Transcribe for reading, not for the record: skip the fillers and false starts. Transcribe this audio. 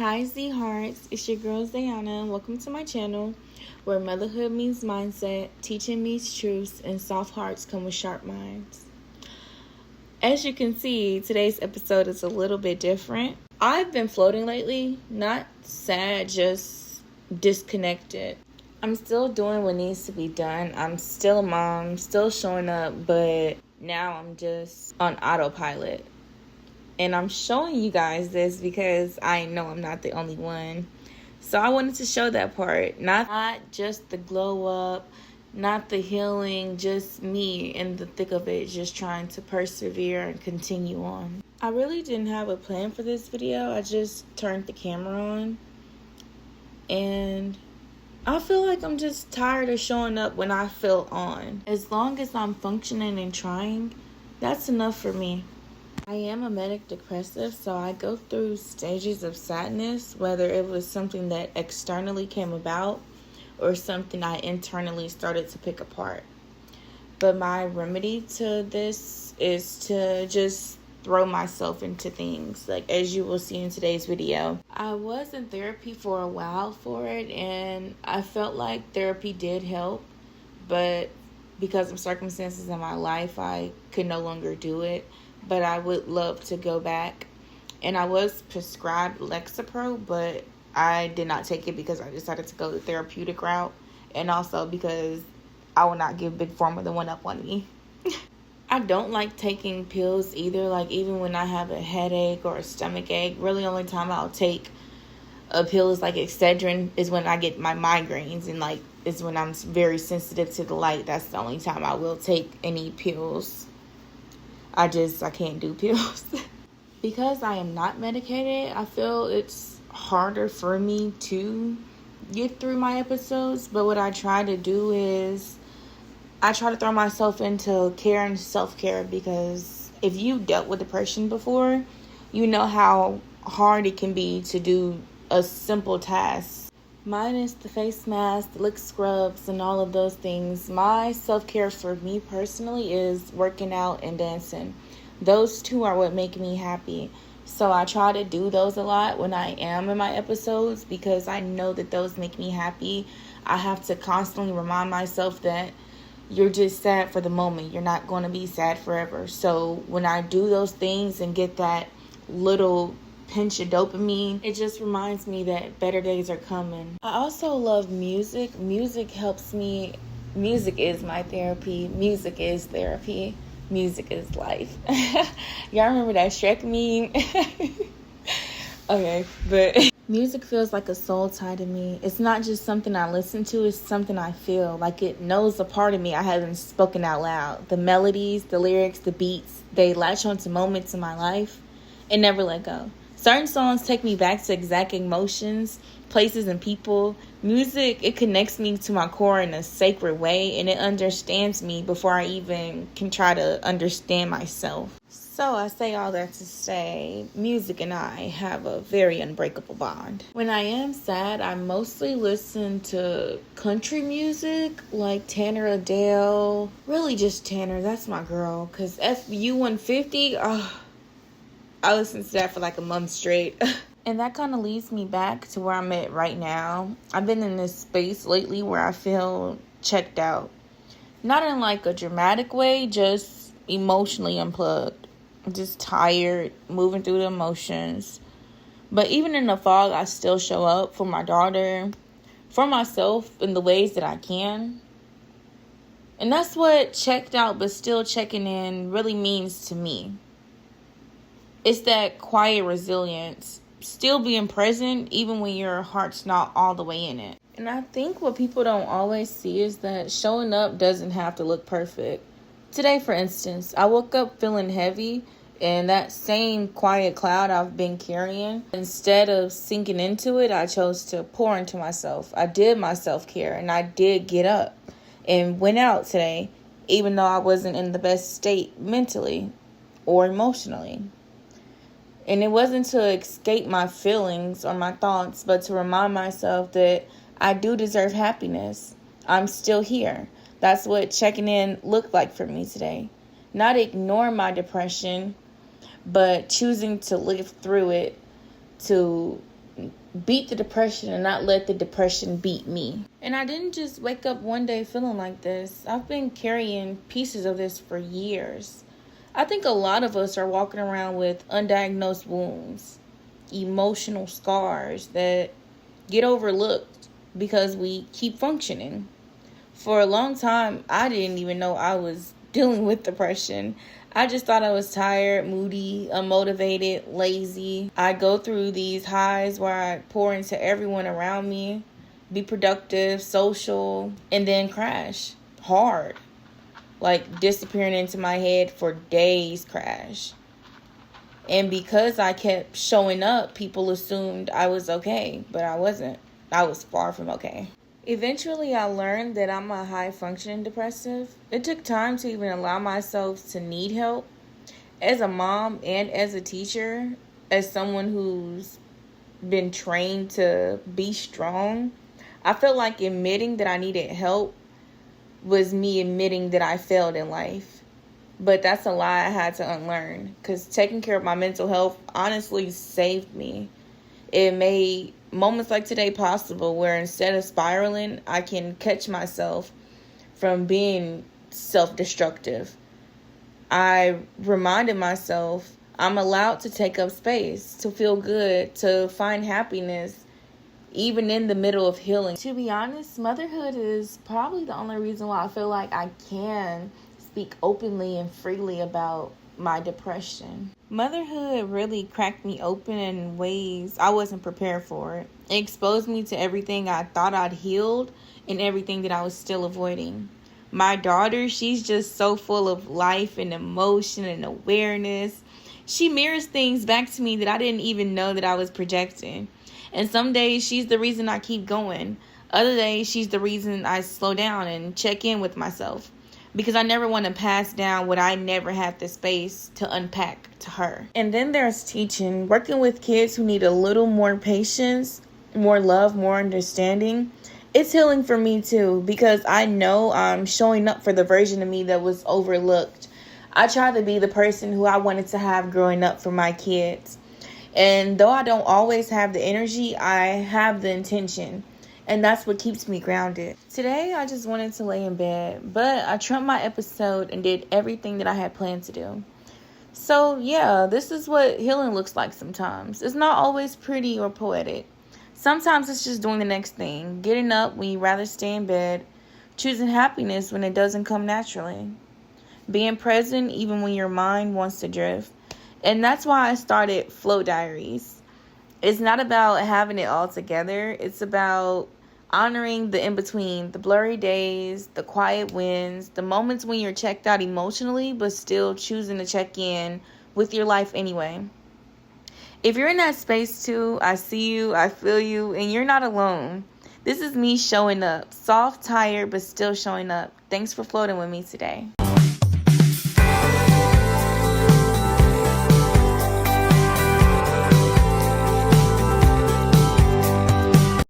Hi Z Hearts, it's your girl Zayana and welcome to my channel where motherhood means mindset, teaching means truths, and soft hearts come with sharp minds. As you can see, today's episode is a little bit different. I've been floating lately, not sad, just disconnected. I'm still doing what needs to be done. I'm still a mom, still showing up, but now I'm just on autopilot. And I'm showing you guys this because I know I'm not the only one. So I wanted to show that part. Not just the glow up, not the healing, just me in the thick of it, just trying to persevere and continue on. I really didn't have a plan for this video. I just turned the camera on. And I feel like I'm just tired of showing up when I feel on. As long as I'm functioning and trying, that's enough for me. I am a manic depressive, so I go through stages of sadness, whether it was something that externally came about or something I internally started to pick apart. But my remedy to this is to just throw myself into things, like as you will see in today's video. I was in therapy for a while for it, and I felt like therapy did help, but because of circumstances in my life, I could no longer do it. But I would love to go back. And I was prescribed Lexapro, but I did not take it because I decided to go the therapeutic route. And also because I will not give Big Pharma the one up on me. I don't like taking pills either. Like even when I have a headache or a stomach ache, really only time I'll take a pill is like Excedrin is when I get my migraines. And like is when I'm very sensitive to the light. That's the only time I will take any pills. I can't do pills. Because I am not medicated, I feel it's harder for me to get through my episodes. But what I try to do is I try to throw myself into care and self-care, because if you dealt with depression before, you know how hard it can be to do a simple task. Minus the face mask, the lip scrubs, and all of those things. My self-care for me personally is working out and dancing. Those two are what make me happy. So I try to do those a lot when I am in my episodes, because I know that those make me happy. I have to constantly remind myself that you're just sad for the moment. You're not going to be sad forever. So when I do those things and get that little pinch of dopamine, it just reminds me that better days are coming. I also love music. Music helps me. Music is my therapy. Music is therapy. Music is life. Y'all remember that Shrek meme? Okay, but music feels like a soul tie to me. It's not just something I listen to, it's something I feel. Like it knows a part of me I haven't spoken out loud. The melodies, the lyrics, the beats, they latch onto moments in my life and never let go. Certain songs take me back to exact emotions, places, and people. Music, it connects me to my core in a sacred way, and it understands me before I even can try to understand myself. So I say all that to say, music and I have a very unbreakable bond. When I am sad, I mostly listen to country music, like Tanner Adele. Really just Tanner, that's my girl. Because FU150, I listened to that for like a month straight. And that kind of leads me back to where I'm at right now. I've been in this space lately where I feel checked out. Not in like a dramatic way, just emotionally unplugged. I'm just tired, moving through the emotions. But even in the fog, I still show up for my daughter, for myself in the ways that I can. And that's what checked out but still checking in really means to me. It's that quiet resilience, still being present even when your heart's not all the way in it. And I think what people don't always see is that showing up doesn't have to look perfect. Today, for instance, I woke up feeling heavy, and that same quiet cloud I've been carrying, instead of sinking into it, I chose to pour into myself. I did my self-care, and I did get up and went out today, even though I wasn't in the best state mentally or emotionally. And it wasn't to escape my feelings or my thoughts, but to remind myself that I do deserve happiness. I'm still here. That's what checking in looked like for me today. Not ignore my depression, but choosing to live through it, to beat the depression and not let the depression beat me. And I didn't just wake up one day feeling like this. I've been carrying pieces of this for years. I think a lot of us are walking around with undiagnosed wounds, emotional scars that get overlooked because we keep functioning. For a long time, I didn't even know I was dealing with depression. I just thought I was tired, moody, unmotivated, lazy. I go through these highs where I pour into everyone around me, be productive, social, and then crash hard. Like disappearing into my head for days crash. And because I kept showing up, people assumed I was okay, but I wasn't. I was far from okay. Eventually, I learned that I'm a high-functioning depressive. It took time to even allow myself to need help. As a mom and as a teacher, as someone who's been trained to be strong, I felt like admitting that I needed help was me admitting that I failed in life. But that's a lie I had to unlearn, because taking care of my mental health honestly saved me. It made moments like today possible, where instead of spiraling, I can catch myself from being self-destructive. I reminded myself I'm allowed to take up space, to feel good, to find happiness, even in the middle of healing. To be honest, motherhood is probably the only reason why I feel like I can speak openly and freely about my depression. Motherhood really cracked me open in ways I wasn't prepared for. It exposed me to everything I thought I'd healed and everything that I was still avoiding. My daughter, she's just so full of life and emotion and awareness. She mirrors things back to me that I didn't even know that I was projecting. And some days she's the reason I keep going. Other days she's the reason I slow down and check in with myself. Because I never want to pass down what I never had the space to unpack to her. And then there's teaching, working with kids who need a little more patience, more love, more understanding. It's healing for me too, because I know I'm showing up for the version of me that was overlooked. I try to be the person who I wanted to have growing up for my kids. And though I don't always have the energy, I have the intention. And that's what keeps me grounded. Today, I just wanted to lay in bed, but I trumped my episode and did everything that I had planned to do. So, yeah, this is what healing looks like sometimes. It's not always pretty or poetic. Sometimes it's just doing the next thing, getting up when you'd rather stay in bed, choosing happiness when it doesn't come naturally, being present even when your mind wants to drift. And that's why I started Flow Diaries. It's not about having it all together. It's about honoring the in-between, the blurry days, the quiet wins, the moments when you're checked out emotionally, but still choosing to check in with your life anyway. If you're in that space too, I see you, I feel you, and you're not alone. This is me showing up, soft, tired, but still showing up. Thanks for floating with me today.